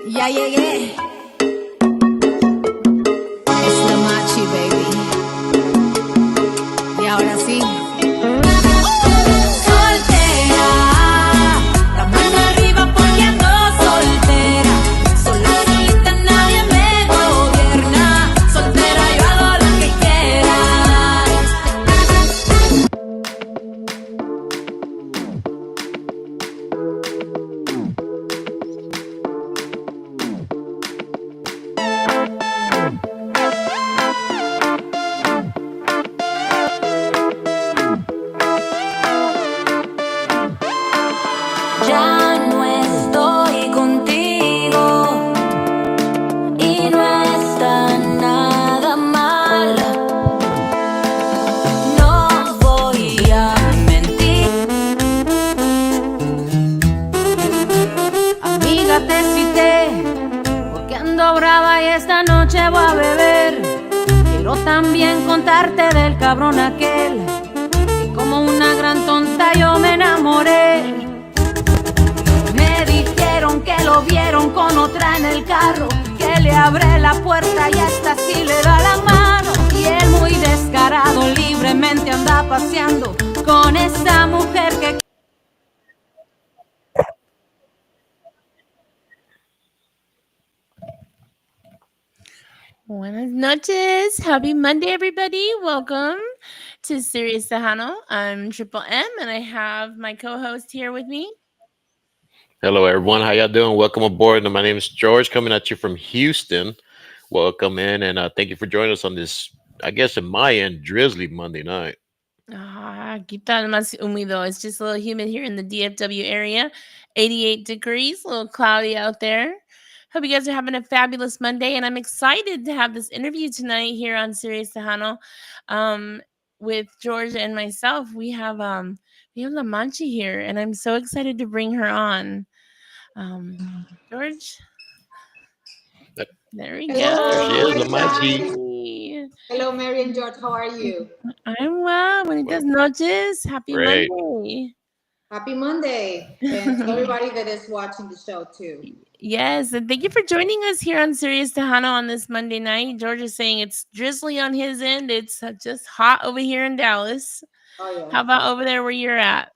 Ya llegué. Es la Machy, baby. Y ahora sí. Soltera. La mano arriba porque ando soltera. Solita nadie me gobierna. Soltera yo hago lo que quiera. Ya no estoy contigo y no está nada mal. No voy a mentir. Amiga, te cité porque ando brava y esta noche voy a beber. Quiero también contarte del cabrón aquel que como una gran tonta yo me enamoré. Me dijeron que lo vieron con otra en el carro, que le abre la puerta y hasta así le da la mano. Y él muy descarado libremente anda paseando con esa mujer que... Buenas noches. Happy Monday, everybody. Welcome to Serious Tejano. I'm Triple M, and I have my co-host here with me. Hello, everyone. How y'all doing? Welcome aboard. And my name is George, coming at you from Houston. Welcome in, and thank you for joining us on this, I guess, in my end, drizzly Monday night. ¿Qué tal más húmedo? It's just a little humid here in the DFW area. 88 degrees, a little cloudy out there. Hope you guys are having a fabulous Monday, and I'm excited to have this interview tonight here on Serious Tejano with George and myself. We have La Manchi here, and I'm so excited to bring her on. George? There we Hello. go. There she is, La Manchi. Hello, Mary and George. How are you? I'm well. Buenas noches. Happy Great. Monday. Happy Monday. And to everybody that is watching the show, too. Yes, and thank you for joining us here on Serious Tejano on this Monday night. George is saying it's drizzly on his end. It's just hot over here in Dallas. Oh, yeah. How about over there where you're at?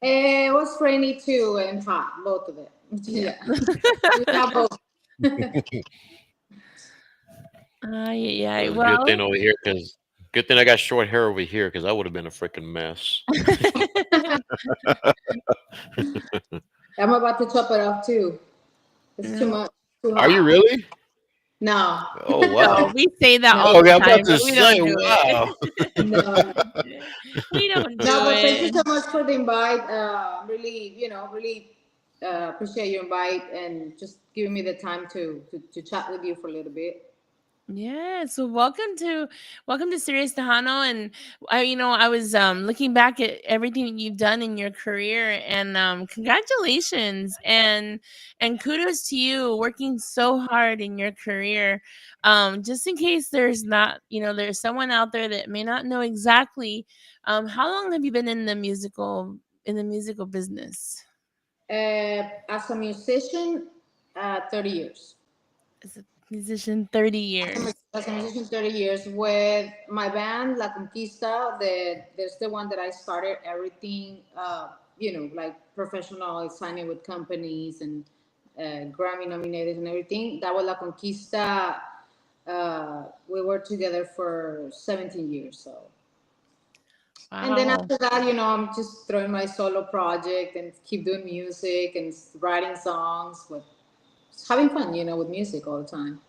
It was rainy, too, and hot, both of it. Yeah. We got both. Yeah. Well, Well, good thing over here, because good thing I got short hair over here, because I would have been a freaking mess. I'm about to chop it off, too. It's too much. Too hot. Are you really? No. Oh, wow. no, we say that No. all Okay, the I'm time, about to but we don't say, do wow. it. No. We don't do No, but thank you it. so much for the invite. Really appreciate your invite and just giving me the time to chat with you for a little bit. Yeah, so welcome to Serious Tejano, and I was looking back at everything you've done in your career, and congratulations and kudos to you working so hard in your career. Just in case there's there's someone out there that may not know exactly, how long have you been in the musical business? As a musician, 30 years. As a musician, 30 years. As a musician, 30 years. With my band, La Conquista, there's the one that I started everything, like professional, signing with companies and Grammy nominated and everything. That was La Conquista. We were together for 17 years. So. Wow. And then after that, I'm just throwing my solo project and keep doing music and writing songs, with having fun, with music all the time.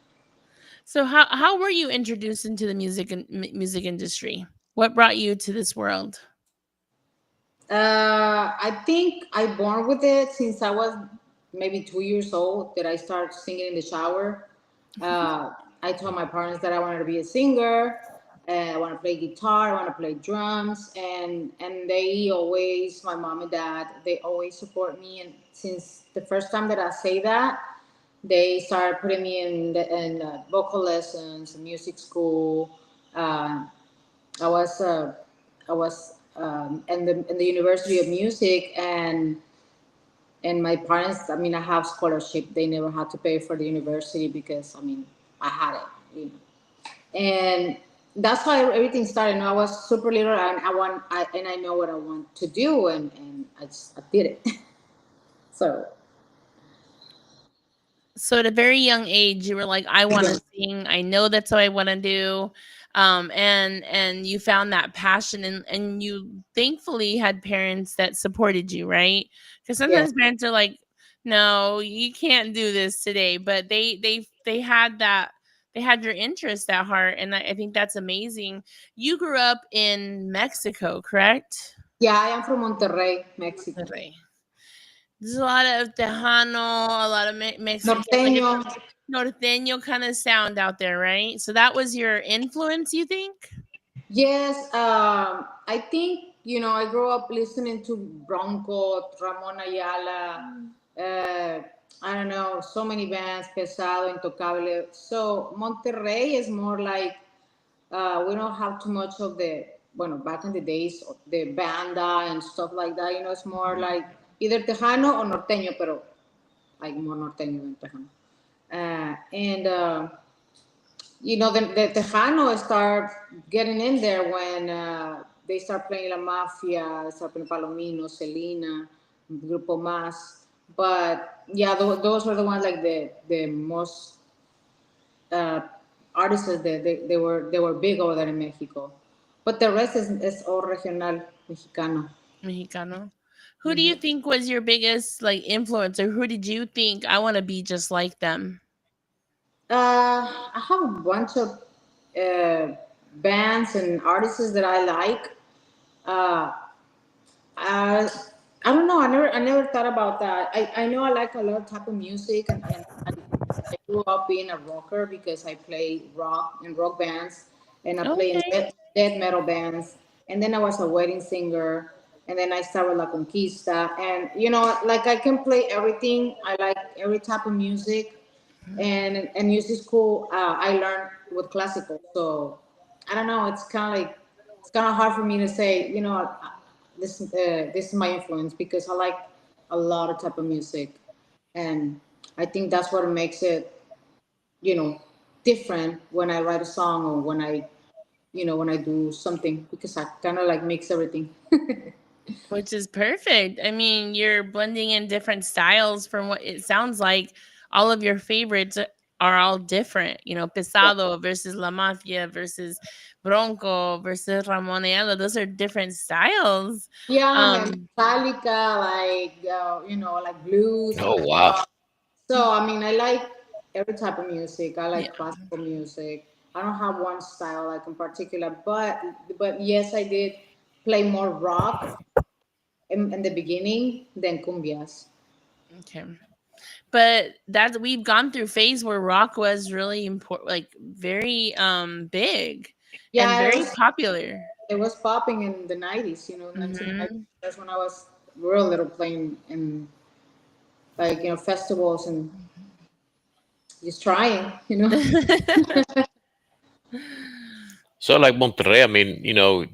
So how were you introduced into the music industry? What brought you to this world? I think I born with it since I was maybe 2 years old that I started singing in the shower. I told my parents that I wanted to be a singer. I want to play guitar. I want to play drums, and they always, my mom and dad, they always support me. And since the first time that I say that, they started putting me in vocal lessons, music school. I was in the University of Music, and And my parents, I mean, I have scholarship. They never had to pay for the university because, I mean, I had it, you know. And that's how everything started. You know, I was super little, and I know what I want to do, and I did it. So So at a very young age, you were like, I want to sing. I know that's what I want to do. And you found that passion, and you thankfully had parents that supported you, right? Because yes, sometimes parents are like, no, you can't do this today. But they had that, they had your interest at heart. And I think that's amazing. You grew up in Mexico, correct? yeah, I am from Monterrey, Mexico. Monterrey. There's a lot of Tejano, a lot of Mexican, like Norteño. a norteño kind of sound out there, right? So that was your influence, you think? Yes, I think, you know, I grew up listening to Bronco, Ramon Ayala, uh, I don't know, so many bands, Pesado, Intocable. So Monterrey is more like, we don't have too much of the, bueno, back in the days, the banda and stuff like that. You know, it's more like either Tejano or Norteño, pero like more Norteño than Tejano. And you know, the Tejano start getting in there when they start playing La Mafia, start playing Palomino, Selena, Grupo Más. But yeah, those were the ones like the most uh, artists that they were big over there in Mexico. But the rest is all regional Mexicano. Mexicano. Who do you think was your biggest like influence, or who did you think I want to be just like them? I have a bunch of uh, bands and artists that I like. Uh, I, I don't know. I never thought about that. I know I like a lot of type of music, and I grew up being a rocker because I play rock and rock bands, and I play in Okay. death metal bands. And then I was a wedding singer, and then I started La Conquista. And you know, like I can play everything. I like every type of music, and music school. I learned with classical, so I don't know. It's kind of hard for me to say. You know, this is my influence because I like a lot of type of music, and I think that's what makes it, you know, different when I write a song or when I do something because I kind of like mix everything. Which is perfect. I mean, you're blending in different styles from what it sounds like. All of your favorites are all different. You know, Pesado versus La Mafia versus Bronco versus Ramon Ayala. Those are different styles. Yeah, man, Um, Metallica, like like blues and Oh wow. rock. So I mean, I like every type of music. I yeah. like classical music. I don't have one style like in particular, but yes, I did play more rock in the beginning than cumbias. Okay. But that's, we've gone through phase where rock was really important, like very big and Yeah, very popular. it was popping in the 90s. You know, 1990s. Hmm. That's when I was real little playing in like festivals and just trying. You know. So like Monterrey, I mean,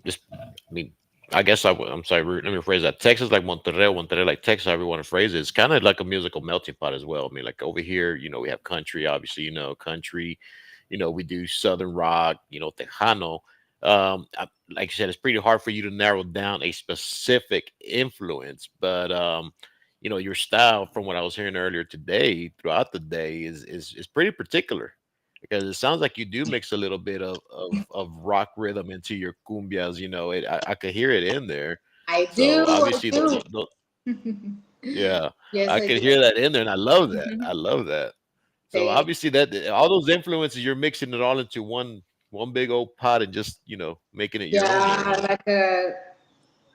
just I mean, I guess I'm sorry, let me rephrase that. Texas like Monterrey, Monterrey like Texas, however you want to phrase it. It's kind of like a musical melting pot as well. I mean, like over here, we have country, obviously, country, we do southern rock, Tejano. Like you said, it's pretty hard for you to narrow down a specific influence, but your style, from what I was hearing earlier today, throughout the day, is pretty particular because it sounds like you do mix a little bit of rock rhythm into your cumbias. I could hear it in there. I do. So I obviously, do. yeah, Yes, I I could do. hear that in there, and I love that. I love that. So Thank obviously, that all those influences, you're mixing it all into one big old pot and just making it your own there, Yeah, huh?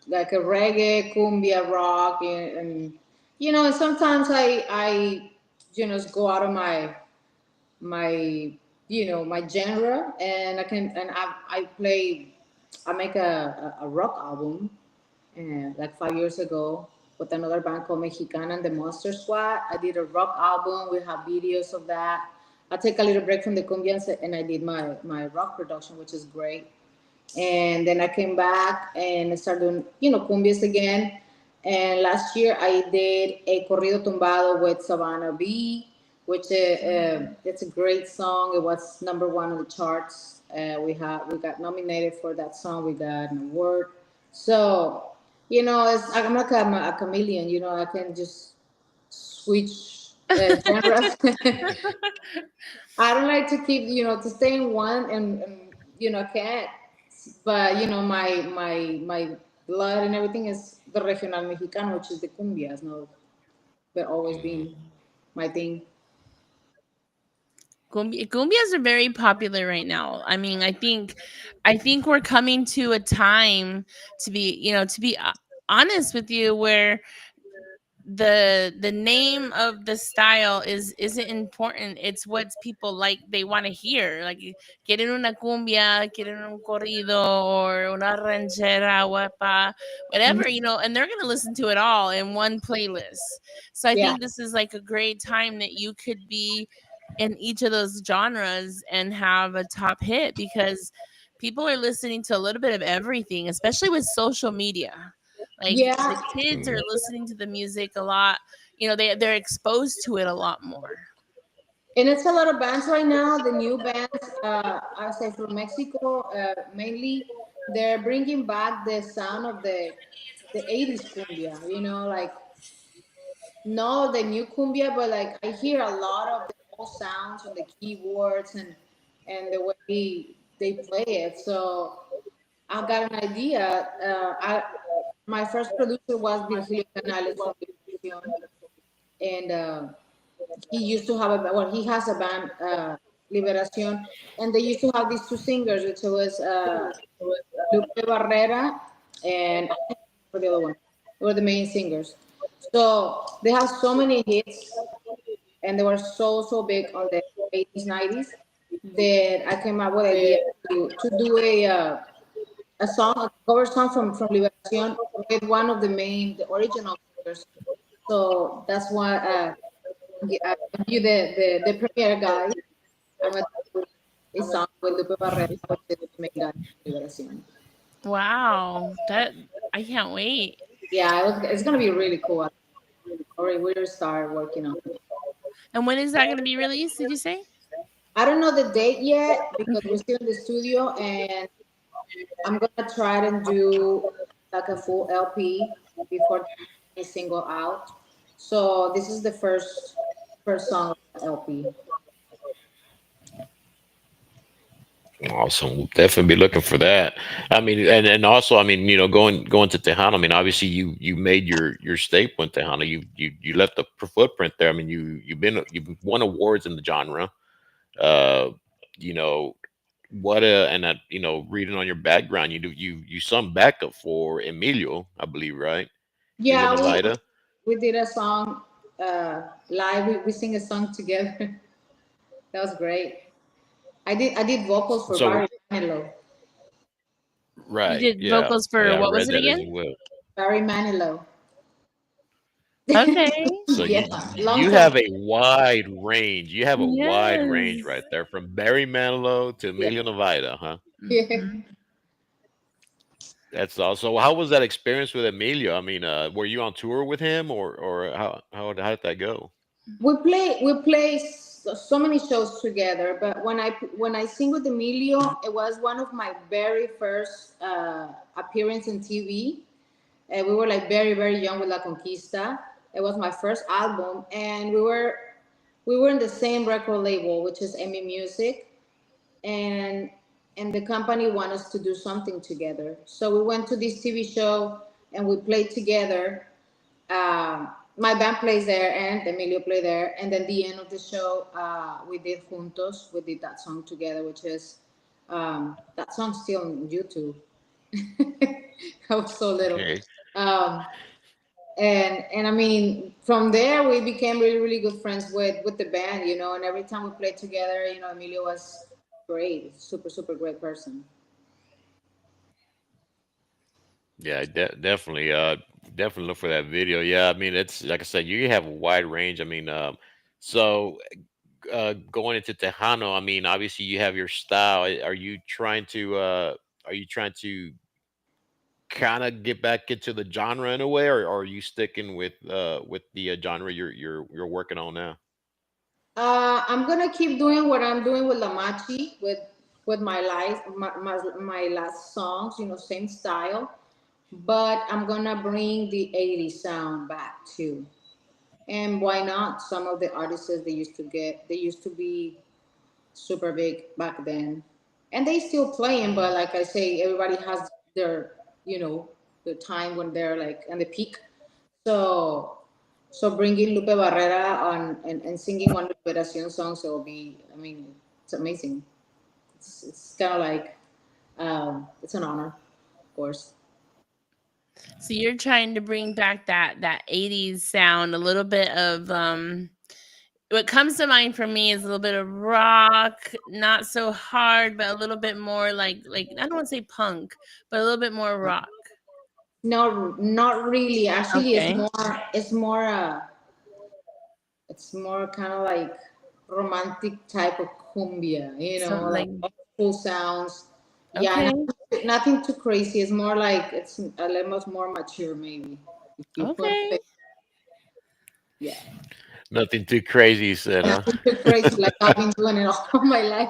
like a reggae, cumbia, rock, and and sometimes I just go out of my my genre, and I play. I make a rock album, like 5 years ago with another band called Mexicana and the Monster Squad. I did a rock album. We have videos of that. I take a little break from the cumbias and I did my rock production, which is great. And then I came back and I started doing cumbias again. And last year I did a corrido tumbado with Savannah B, which it's a great song. It was number one on the charts. We got nominated for that song. We got an award. So I'm like a chameleon. I can just switch genres. I don't like to keep to stay in one can't. But my blood and everything is the regional mexicano, which is the cumbias. No, they're always Mhm. been my thing. Cumbias are very popular right now. I mean, I think we're coming to a time to be, to be honest with you, where the name of the style isn't important. It's what people like, they want to hear. Like, quieren una cumbia, quieren un corrido, or una ranchera, huepa, whatever, Mhm. and they're gonna listen to it all in one playlist. So I Yeah, think this is like a great time that you could be in each of those genres and have a top hit, because people are listening to a little bit of everything, especially with social media. Like, yeah, the kids are Mhm. listening to the music a lot. They're exposed to it a lot more. and it's a lot of bands right now. The new bands, I say from Mexico, mainly, they're bringing back the sound of the '80s cumbia. Like no the new cumbia, but like I hear a lot of the old sounds on the keyboards and the way they play it. So I got an idea. My first producer was Virgilio Canales from Liberación, and he used to have he has a band, Liberación, and they used to have these two singers, which was Lupe Barrera and I can't remember the other one. They were the main singers. So they have so many hits, and they were so big on the '80s, '90s, that I came up with the idea to do a song, a cover song from Liberación with one of the original singers. So that's why I give you the premiere guy. I'm gonna do a song with Lupe Barrera, which is the main guy from Liberación. Wow, that I can't wait. Yeah, it's gonna be really cool. Already we started working on it. And when is that going to be released? Did you say? I don't know the date yet because we're Okay. still in the studio, and I'm gonna try and do like a full LP before the single out. So this is the first song of the LP. Awesome. We'll definitely be looking for that. I mean, and also, I mean, going to Tejano. I mean, obviously, you made your staple in Tejano. You left a footprint there. I mean, you've won awards in the genre. Uh, you know what? And that reading on your background, you sung backup for Emilio, I believe, right? Emilio Yeah, Navaida. we did a song live. We sing a song together. That was great. I did vocals for So Barry Manilow. You right, did yeah, vocals for, yeah, I what was read it that as again? well. Barry Manilow. Okay. So Yeah, long you time. have a wide range. You have a wide range Yes. right there, from Barry Manilow to Yeah, Emilio Navaida, huh? yeah. Mhm. That's also. How was that experience with Emilio? I mean, were you on tour with him, or how did that go? We play so many shows together. But when I sing with Emilio, it was one of my very first appearance in TV. We were like very young with La Conquista. It was my first album, and we were in the same record label, which is Emmy Music, and the company wanted us to do something together. So we went to this TV show and we played together. My band plays there and Emilio played there. And then the end of the show, we did Juntos. We did that song together, which is that song's still on YouTube. I was so little. Okay. Um, and I mean, from there we became really good friends with the band, and every time we played together, Emilio was great, super great person. Yeah, definitely. Definitely look for that video. Yeah, I mean, it's like I said, you have a wide range. I mean, so going into Tejano, I mean, obviously you have your style. Are you trying to kind of get back into the genre in a way, or are you sticking with the genre you're working on now? I'm gonna keep doing what I'm doing with La Machi, with my last songs, same style. But I'm gonna bring the '80s sound back too. And why not? Some of the artists they used to be super big back then, and they still playing. But like I say, everybody has their, you know, the time when they're like in the peak. So, so bringing Lupe Barrera on and singing one Liberacion song, so it'll be. I mean, it's amazing. It's kind of like, it's an honor, of course. So you're trying to bring back that 80s sound, a little bit of what comes to mind for me is a little bit of rock, not so hard, but a little bit more like I don't want to say punk, but a little bit more rock. No, not really. Actually, Okay. it's more kind of like romantic type of cumbia, So like like old school sounds. Yeah, okay. nothing too crazy. It's more like it's a little more mature, maybe. If you want to Okay. say, yeah, Nothing too crazy, you said, huh? nothing too crazy. Like I've been doing it all my life.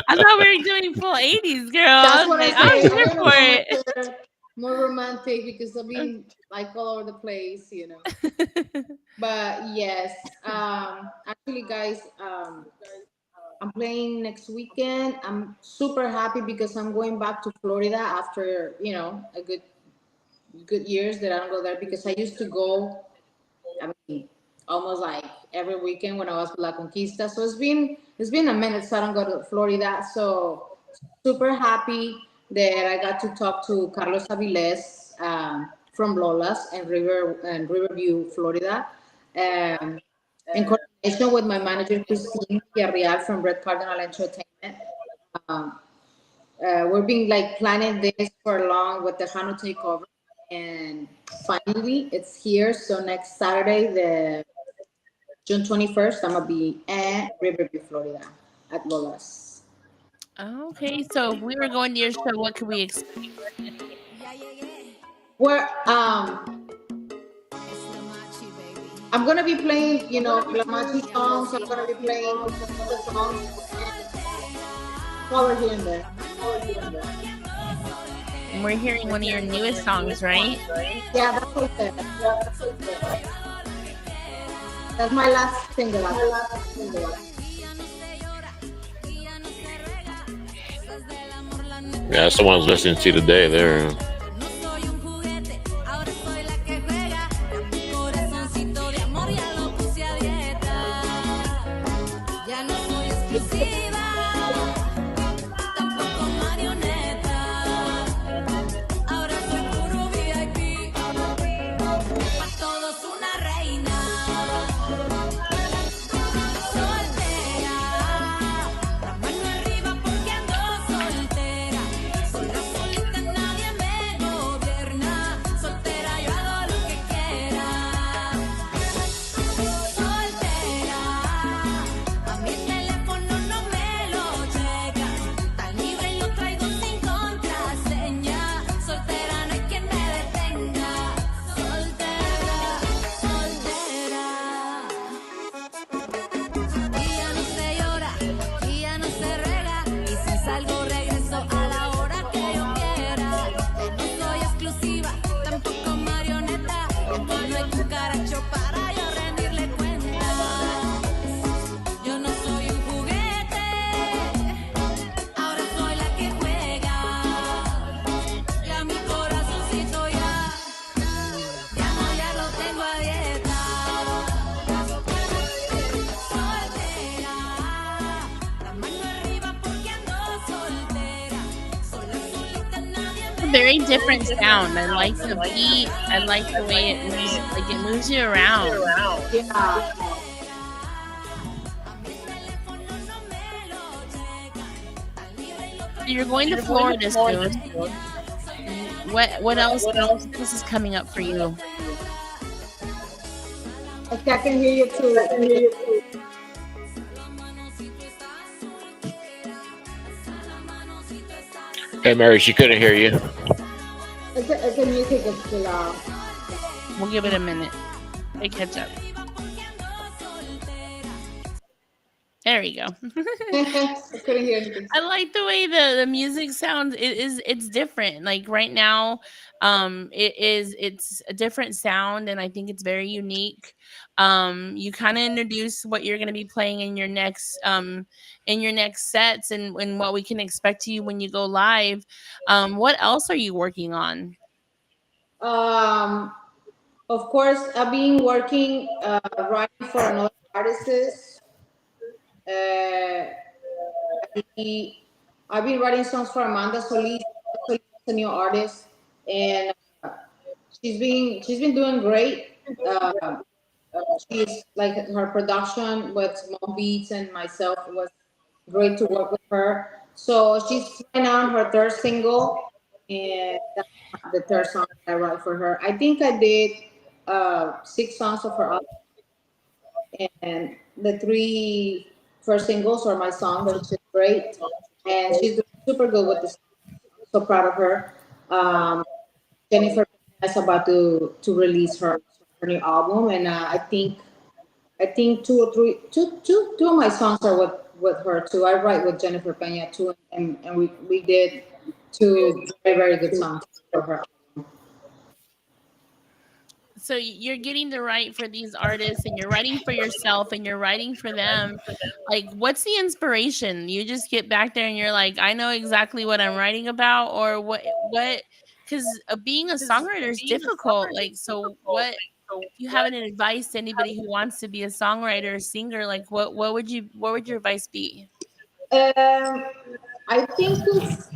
I thought we were doing full 80s, girl. I That's was what I like, I'm say. A here little for more it. mature, more romantic because I've been like all over the place. But yes, actually, guys, I'm playing next weekend. I'm super happy because I'm going back to Florida after a good years that I don't go there because I used to go. I mean, almost like every weekend when I was with La Conquista. So it's been a minute so I don't go to Florida. So super happy that I got to talk to Carlos Aviles, from Lolas and Riverview, Florida. Um, in coordination with my manager Christine Villarreal from Red Cardinal Entertainment. Um, we've been like planning this for long with the Hano takeover, and finally it's here. So next Saturday, the June 21st, I'm gonna be at Riverview, Florida, at Lola's. Okay, so if we were going to your show, what could we expect? Where I'm gonna be playing, Glamachi songs. I'm gonna be playing the songs and color here and there. And we're hearing one of your newest songs, right? Yeah, that's what I said. That's my last single. Yeah, that's the one I was listening to today. There. Very different sound. I like the beat. I like the way it moves. Like it moves you around. Yeah. You're going to Florida soon. What else? What else is coming up for you? Okay, I can hear you too. Hey, Mary, she couldn't hear you. It's a music that's too loud. We'll give it a minute. They catch up. There we go. I couldn't hear anything. I like the way the music sounds. It's different. Like right now, it's a different sound, and I think it's very unique. You kind of introduce what you're going to be playing in your next sets, and what we can expect to you when you go live. What else are you working on? Um, of course, I've been working writing for another artist. Uh, I, I've been writing songs for Amanda Solis. Solis is a new artist, and she's been doing great. She's like her production with Small Beats and myself was great to work with her. So she's right now on her third single, and that's the third song that I wrote for her. I think I did 6 songs of her album, and the three first singles are my songs, which is great. And she's doing super good with this. I'm so proud of her. Um, Jennifer is about to release her new album, and I think two of my songs are with her too. I write with Jennifer Pena too, and we did two very very good songs for her. So you're getting to write for these artists, and you're writing for yourself, and you're writing for them. Like, what's the inspiration? You just get back there and you're like, I know exactly what I'm writing about, or what because being a songwriter is difficult. Like, so what, if you have any advice to anybody who wants to be a songwriter or singer, like what would your advice be? Um, I think it's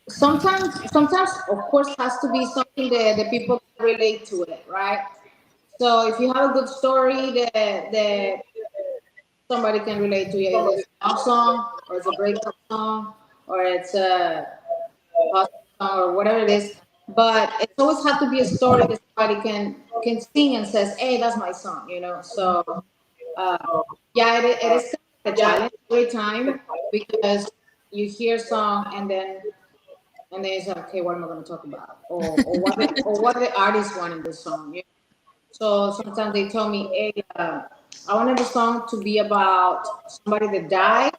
sometimes of course has to be something that the people can relate to it, right? So if you have a good story that somebody can relate to, either it's a love song or it's a breakup song or it's a gospel song or whatever it is. But it always has to be a story that somebody can sing and says, "Hey, that's my song," you know. So uh, yeah, it is kind of like a challenge every time because you hear a song and then it's like, okay, what am I going to talk about, or what the artist want in this song. So sometimes they tell me, hey, I wanted the song to be about somebody that died,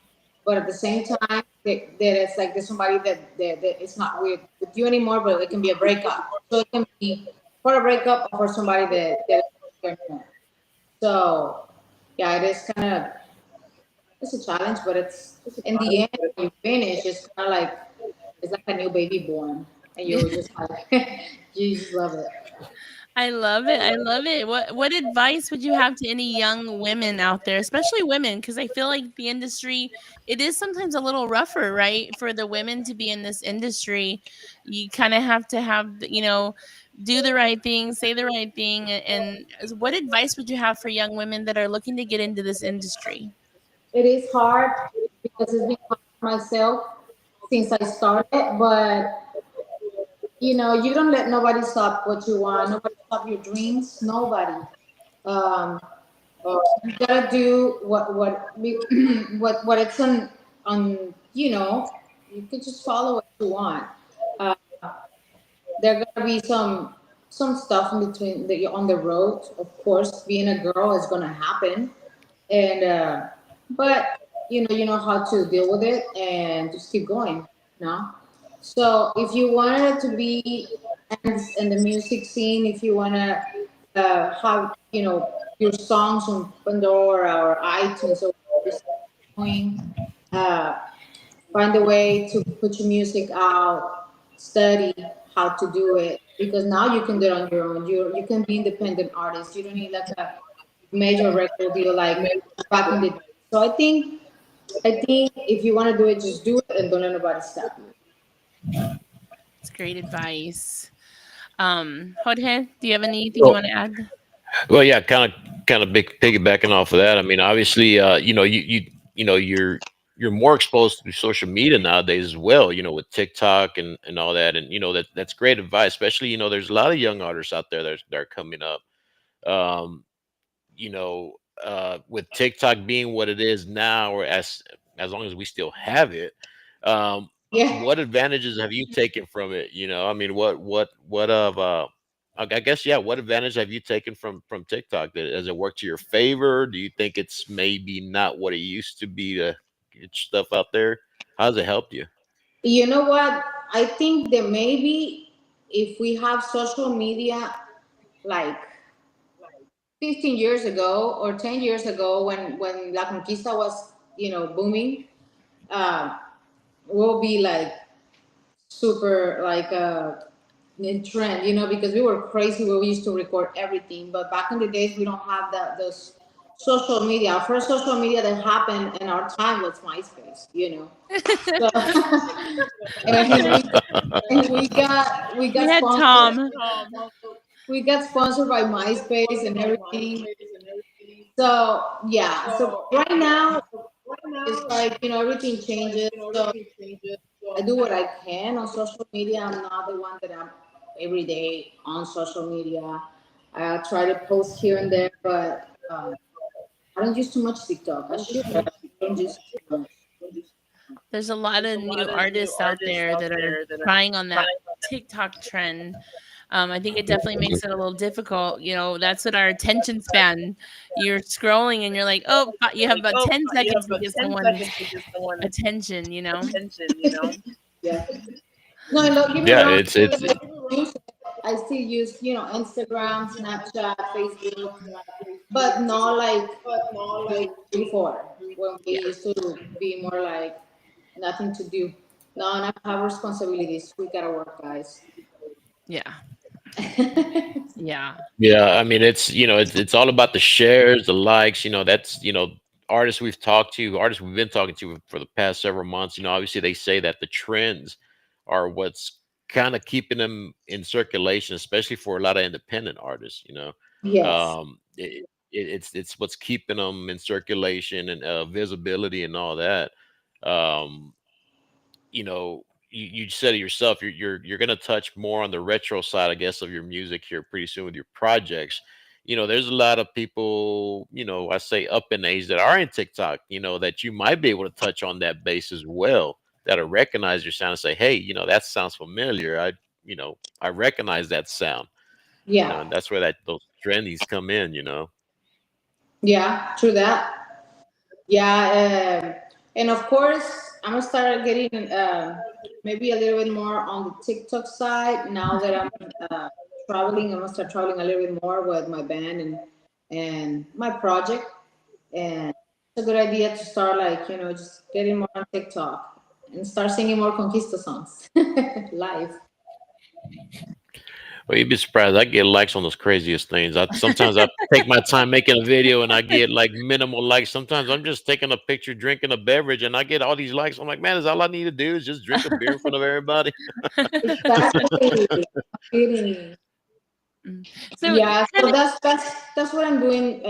but at the same time, that it's like there's somebody that it's not with you anymore, but it can be a breakup. So it can be for a breakup or for somebody that is not here anymore. So yeah, it is kind of it's a challenge, but it's in the end when you finish, it's like a new baby born, and you're just like you just love it. I love it. I love it. What advice would you have to any young women out there, especially women? Because I feel like the industry, it is sometimes a little rougher, right? For the women to be in this industry, you kind of have to, do the right thing, say the right thing. And what advice would you have for young women that are looking to get into this industry? It is hard because it's been hard for myself since I started, but you don't let nobody stop what you want, nobody stop your dreams, nobody. Um, you gotta do what it's on. You can just follow what you want. Uh, there gonna be some stuff in between that you're on the road. Of course, being a girl is gonna happen, and but you know how to deal with it and just keep going. So if you wanted to be in the music scene, if you want to have your songs on Pandora or iTunes or whatever you're doing, uh, find a way to put your music out, study how to do it, because now you can do it on your own. You can be independent artist. You don't need like a major record deal like back in the day. So I think if you want to do it, just do it and don't let nobody stop you. It's great advice. Jorge, do you have anything you Well, want to add? well, yeah, kind of big piggybacking off of that. I mean, obviously, you're more exposed to social media nowadays as well. With TikTok and all that, and that's great advice. Especially, there's a lot of young artists out there that are coming up. Um, with TikTok being what it is now, or as long as we still have it, Yeah. what advantages have you taken from it? I mean, what of I guess, yeah, what advantage have you taken from TikTok? Has it worked to your favor? Do you think it's maybe not what it used to be to get stuff out there? How's it helped you? You know what? I think that maybe if we have social media like 15 years ago or 10 years ago when La Conquista was, booming, uh, we'll be like super like in trend, because we were crazy. We used to record everything, but back in the days, we don't have those social media. Our first social media that happened in our time was MySpace. So, and we got We had sponsored. Tom. We got sponsored by MySpace and everything. So yeah. So right now it's like everything changes. So I do what I can on social media. I'm not the one that I'm every day on social media. I try to post here and there, but I don't use too much TikTok. I should. I don't use too much. There's a lot of new artists out there that are trying on that TikTok trend. I think it definitely makes it a little difficult. That's what our attention span. You're scrolling and you're like, oh, you have about 10 seconds to get someone's attention. Yeah. No, don't get me Yeah, wrong. it's I still use Instagram, Snapchat, Facebook, but not like before when we Yeah, used to be more like nothing to do. No, and I have responsibilities. We gotta work, guys. yeah, yeah. Yeah, I mean, it's all about the shares, the likes. That's artists we've been talking to for the past several months. Obviously they say that the trends are what's kind of keeping them in circulation, especially for a lot of independent artists. Yes. It's what's keeping them in circulation and visibility and all that. Um, you said it yourself. You're going to touch more on the retro side, I guess, of your music here pretty soon with your projects. There's a lot of people, I say up in age that are in TikTok, that you might be able to touch on that base as well, that'll recognize your sound and say, hey, that sounds familiar. I recognize that sound, Yeah. and that's where those trendies come in. Yeah. True that. Yeah. And of course, I'm gonna start getting maybe a little bit more on the TikTok side now that I'm traveling. I'm gonna start traveling a little bit more with my band and my project. And it's a good idea to start like just getting more on TikTok and start singing more Conquista songs live. Well, you'd be surprised. I get likes on those craziest things. Sometimes I take my time making a video and I get like minimal likes. Sometimes I'm just taking a picture, drinking a beverage, and I get all these likes. I'm like, man, is all I need to do is just drink a beer in front of everybody? Exactly. Kidding. Mm. So Yeah, kind so of, that's what I'm doing.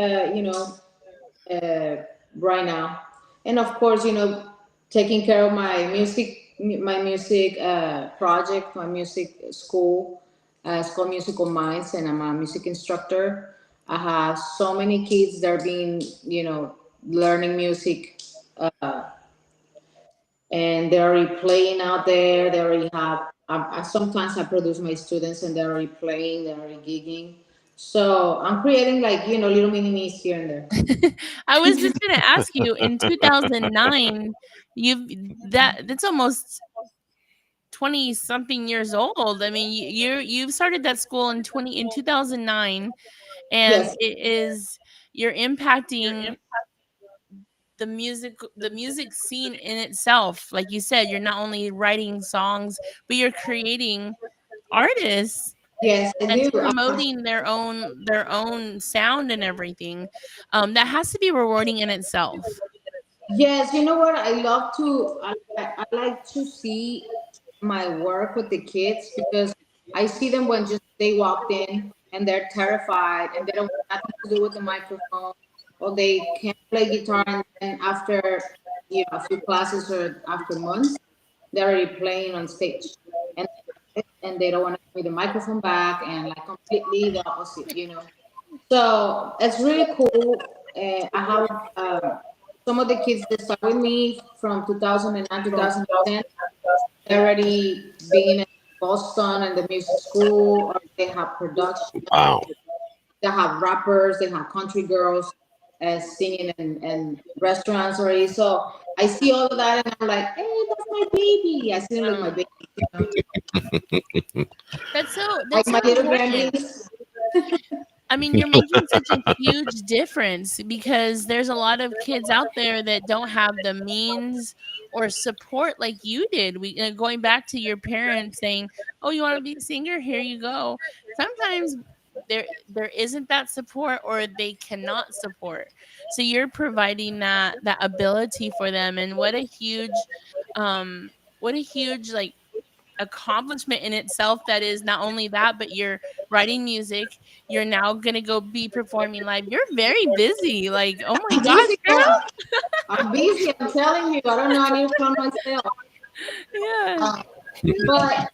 Right now, and of course, taking care of my music project, my music school. It's called Musical Minds, and I'm a music instructor. I have so many kids that are being, learning music, and they're already playing out there. They already have. Sometimes I produce my students, and they're already playing. They're already gigging. So I'm creating like little mini me's here and there. I was just gonna ask you in 2009, you've that's almost 20 something years old. I mean, you've started that school in 2009, and Yes, it is you're impacting the music scene in itself. Like you said, you're not only writing songs, but you're creating artists yes, I and do. promoting their own sound and everything. That has to be rewarding in itself. Yes, you know what? I love to. I like to see my work with the kids because I see them when just they walked in and they're terrified and they don't want nothing to do with the microphone, or they can't play guitar, and then after a few classes or after months, they're already playing on stage, and they don't want to give me the microphone back, and like completely the opposite. So it's really cool. I have some of the kids that start with me from 2009, 2010. already been in Boston and the music school, or they have production, Wow. they have rappers, they have country girls singing in restaurants already. So I see all of that and I'm like, hey, that's my baby. I see it like my Um, baby, you know, like that's my so little important. gremlins. I mean, you're making such a huge difference because there's a lot of kids out there that don't have the means or support like you did. Going back to your parents saying, "Oh, you want to be a singer? Here you go." Sometimes there isn't that support or they cannot support. So you're providing that ability for them, and um what a huge like accomplishment in itself. That is not only that, but you're writing music, you're now gonna go be performing live. You're very busy, like, oh my I'm gosh, busy, girl. girl. I'm busy. I'm telling you. I don't know. I need to call myself. Yeah, Uh, but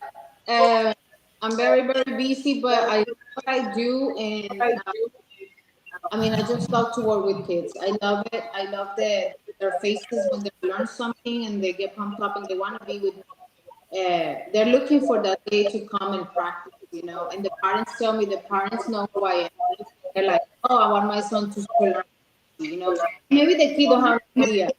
uh, I'm very, very busy. But I what I do, and I mean, I just love to work with kids. I love it. I love their faces when they learn something and they get pumped up and they want to be with me. They're looking for that day to come and practice, you know. And the parents tell me, the parents know who I am. They're like, oh, I want my son to learn, you know. Maybe the kid don't have an idea,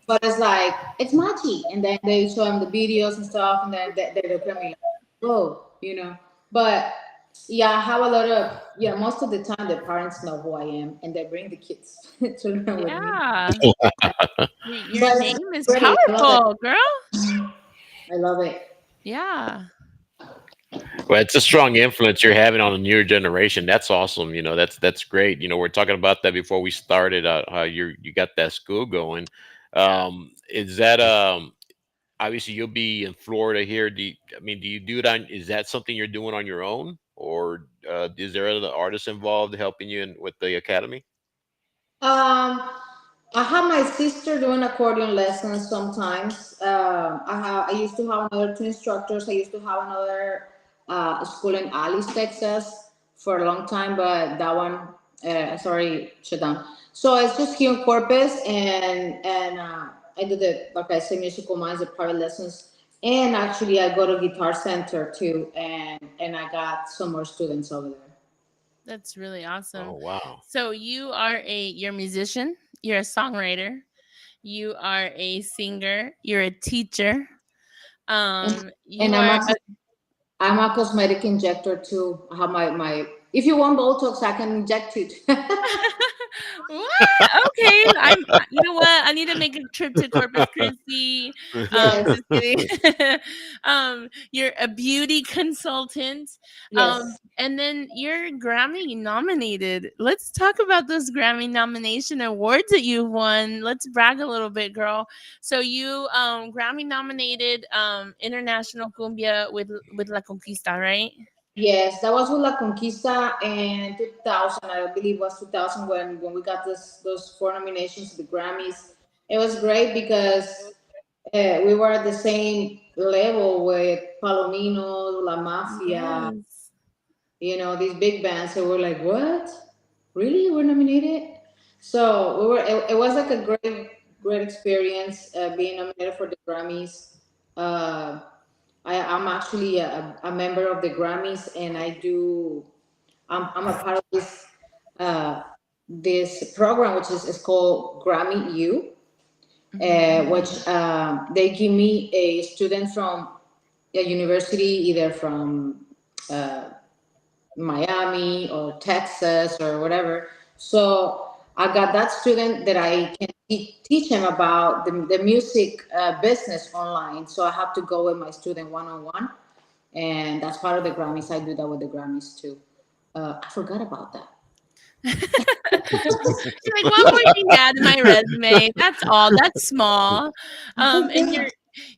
but it's like, it's Machi. And then they show him the videos and stuff, and then they look at me like, oh, you know. But yeah, I have a lot of, yeah, most of the time the parents know who I am and they bring the kids to learn with me. yeah. Your But it's name is great. I love it. powerful, girl. I love it. Yeah. Well, it's a strong influence you're having on the newer generation. That's awesome. That's great. We're talking about that before we started. How you got that school going. Is that obviously you'll be in Florida here? I mean, do you do it on? Is that something you're doing on your own, or is there other artists involved helping you with the academy? Um, I have my sister doing accordion lessons sometimes. I used to have another two instructors. I used to have another school in Alice, Texas, for a long time, but that one, sorry, shut down. So it's just here in Corpus, and I do the, like I say, musical minds, the private lessons, and actually I go to Guitar Center too, and I got some more students over there. That's really Oh awesome. wow. So you're a musician, you're a songwriter, you are a singer, you're a teacher. And You and are I'm a cosmetic injector too. I have my if you want Botox, I can inject it. what? Okay, you know what? I need to make a trip to Corpus Christi. Yes, Just kidding. You're a beauty consultant. yes. And then you're Grammy nominated. Let's talk about those Grammy nomination awards that you've won. Let's brag a little bit, girl. So you Grammy nominated International Cumbia with La Conquista, right? Yes, that was with La Conquista in 2000. I believe was 2000 when we got this those four nominations to the Grammys. It was great because we were at the same level with Palomino, La Mafia, Yes. you know, these big bands. So we're like, what? Really? We're nominated? So we were. It was like a great experience being nominated for the Grammys. Uh, I'm actually a member of the Grammys, and I do. I'm a part of uh, this program, which is called Grammy U, Mhm. which they give me a student from a university, either from uh, Miami or Texas or whatever. So I got that student that I can teach him about the music business online. So I have to go with my student one on one, and that's part of the Grammys. I do that with the Grammys too. I forgot about that. She's like, what more do you add to my resume? That's all. That's small. And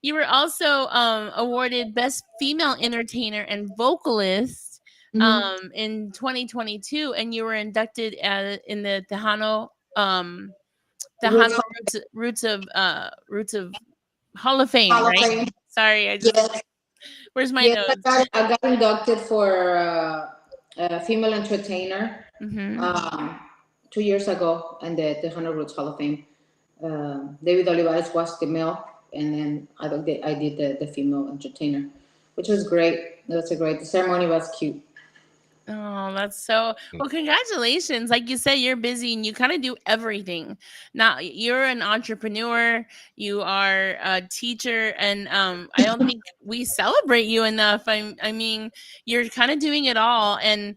you were also awarded Best Female Entertainer and Vocalist Mhm. in 2022, and you were inducted in the Tejano Roots Roots of Hall of Fame, Hall of right? Fame. Sorry, Yes, where's my yes, notes? I got inducted for female entertainer Mm-hmm. um, 2 years ago in the Hunter Roots Hall of Fame. David Olivares was the male. and then I did the female entertainer, which was great. That was a great. The ceremony was cute. Oh, that's so well. Congratulations. Like you said, you're busy and you kind of do everything. Now you're an entrepreneur, you are a teacher, and I don't think we celebrate you enough. I mean, you're kind of doing it all, and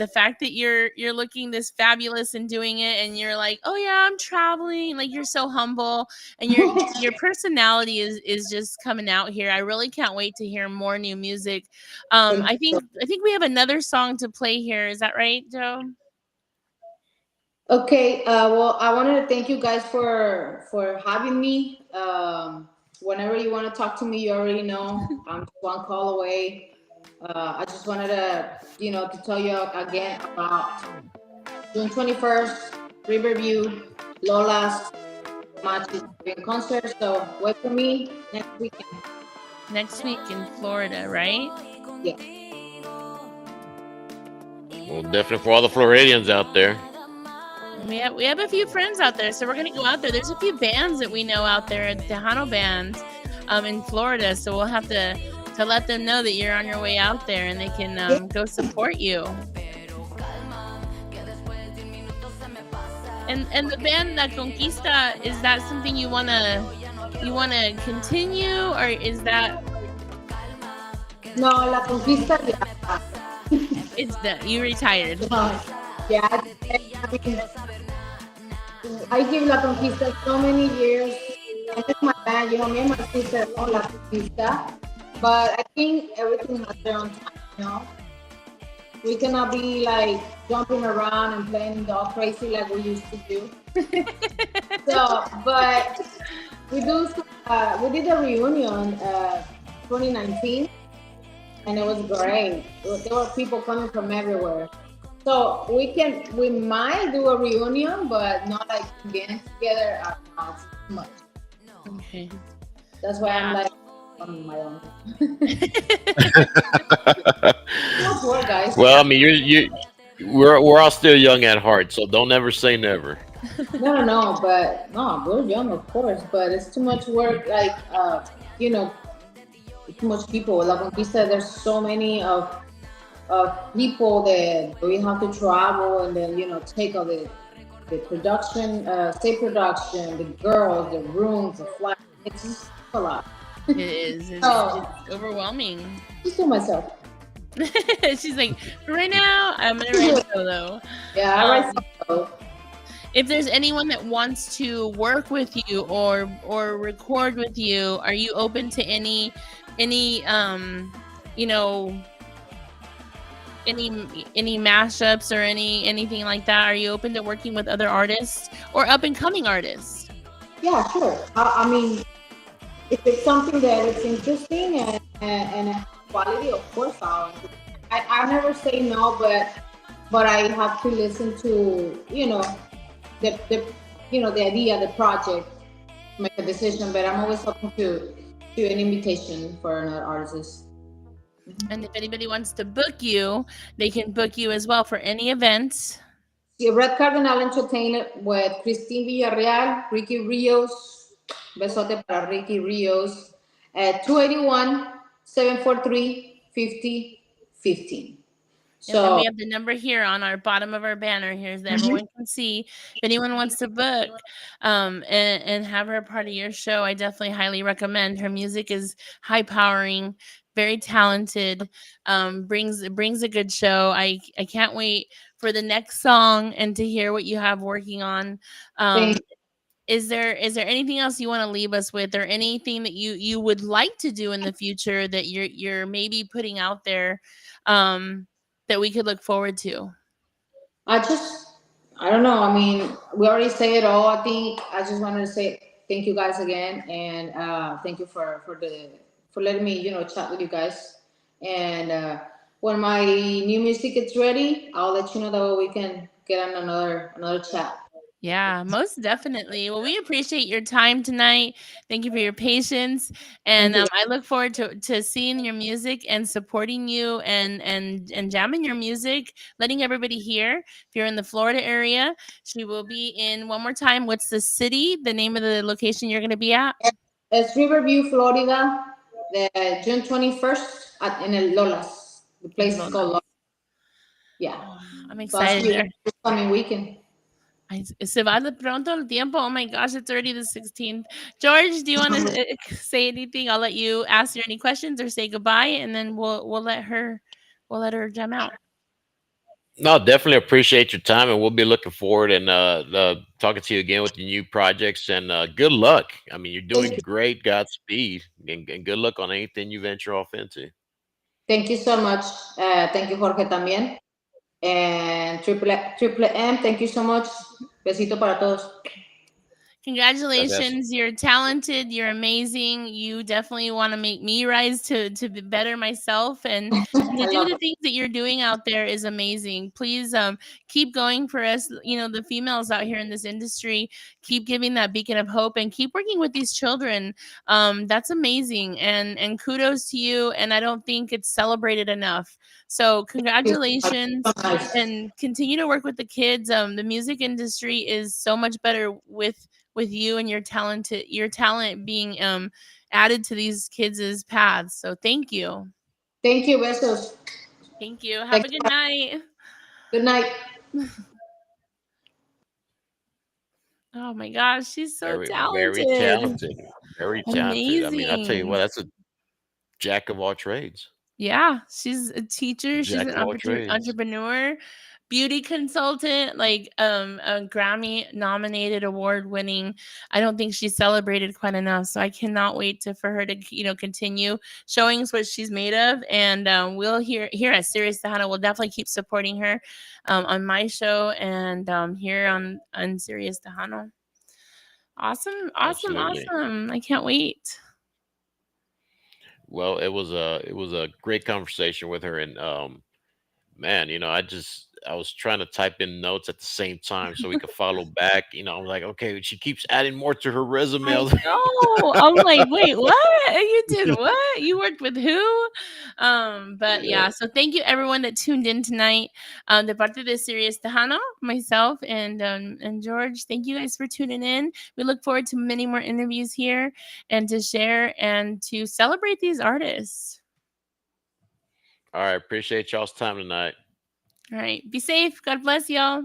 the fact that you're looking this fabulous and doing it, and you're like, oh yeah, I'm traveling. Like you're so humble, and your personality is just coming out here. I really can't wait to hear more new music. Thank I think we have another song to play here. Is that right, Joe? Okay, well, I wanted to thank you guys for having me. Whenever you want to talk to me, you already know I'm just one call away. I just wanted to, to tell you again about June 21st, Riverview, Lola's Machy concert. So wait for me next weekend. Next week in Florida, right? Yeah. Well, definitely for all the Floridians out there. We have a few friends out there, so we're gonna go out there. There's a few bands that we know out there, Tejano bands, in Florida. So we'll have to let them know that you're on your way out there, and they can go support you. And the band La Conquista, is that something you wanna continue, or is that No, La Conquista, yeah. it's the you retired? Yeah, I mean, I give La Conquista so many years. And it's my band, me and my sister own La Conquista. But I think everything has their own time. We cannot be like jumping around and playing all crazy like we used to do. So, but we did a reunion 2019, and it was great. There were people coming from everywhere. So we might do a reunion, but not like getting together. No, it's too much. Okay. That's why I'm like on my own. Too much work, guys. Well, I mean, we're all still young at heart, so don't ever say never. No, but no, we're young, of course, but it's too much work. Like, you know, too much people. La Conquista, there's so many of people that we have to travel and then take all the production, state production, the girls, the rooms, the flight. It's just a lot. It is. It's Oh, overwhelming. just do myself. She's like, right now, I'm gonna write solo. Yeah, I write solo. If there's anyone that wants to work with you or record with you, are you open to any you know any mashups or anything like that? Are you open to working with other artists or up and coming artists? Yeah, sure. I mean, if it's something that is interesting and quality, of course I never say no, but I have to listen to the the idea, the project, make a decision. But I'm always open to an invitation for another artist. And if anybody wants to book you, they can book you as well for any events. The Red Cardinal Entertainment with Christine Villarreal, Ricky Rios. Besote para Ricky Rios at 281-743-5015. Yep, and So we have the number here on our bottom of our banner here so that everyone can see. If anyone wants to book and have her part of your show, I definitely highly recommend. Her music is high powering, very talented, brings a good show. I can't wait for the next song and to hear what you have working on. thank Is there anything else you want to leave us with, or anything that you would like to do in the future that you're maybe putting out there that we could look forward to? I don't know. I mean, we already say it all. I think I just wanted to say thank you guys again, and thank you for letting me chat with you guys. And when my new music is ready, I'll let you know that way we can get on another chat. Yeah, most definitely. Well, we appreciate your time tonight. Thank you for your patience, and Thank you. I look forward to seeing your music and supporting you and jamming your music, letting everybody hear. If you're in the Florida area, she will be in one more time. What's the city? The name of the location you're going to be at? It's Riverview, Florida, the June 21st in El Lolas. The In place is Lola. called Lolas. Yeah. Oh, I'm So I'll excited see you there. this coming weekend. Se va de pronto el tiempo. Oh my gosh, it's already the 16th. George, do you want to say anything? I'll let you ask her any questions or say goodbye, and then we'll let her jam out. No, definitely appreciate your time, and we'll be looking forward and talking to you again with your new projects. And good luck. I mean, you're Thank doing you. great. Godspeed, and good luck on anything you venture off into. Thank you so much. Thank you, Jorge, también. And Triple M, thank you so much. Besito para todos. Gracias. Congratulations. You're talented. You're amazing. You definitely want to make me rise to be better myself. And to I do love the it. things that you're doing out there is amazing. Please keep going for us, the females out here in this industry. Keep giving that beacon of hope and keep working with these children. That's amazing. And kudos to you. And I don't think it's celebrated enough. So congratulations So nice. and continue to work with the kids. The music industry is so much better with you and your talent being added to these kids' paths. So thank you. Thank you, besos. Thank you. Have Thank a you. good night. Good night. Oh my gosh, she's so Very, very talented. talented. Very talented. I mean, I tell you what, Amazing. that's a jack of all trades. Yeah, she's a teacher, she's Jack an of all trades. entrepreneur, beauty consultant, like a Grammy nominated, award winning. I don't think she's celebrated quite enough, so I cannot wait for her to continue showing us what she's made of. And we'll here at Serious Tejano, we'll definitely keep supporting her on my show and here on Serious Tejano. Awesome, awesome, Absolutely. awesome! I can't wait. Well, it was a great conversation with her, and man, I was trying to type in notes at the same time so we could follow back. I'm like, okay, she keeps adding more to her resume. I I was like, know. I'm like, wait, what? You did what? You worked with who? But yeah. yeah, so thank you everyone that tuned in tonight. De parte de Serious Tejano, myself and George, thank you guys for tuning in. We look forward to many more interviews here and to share and to celebrate these artists. All right, appreciate y'all's time tonight. All right. Be safe. God bless y'all.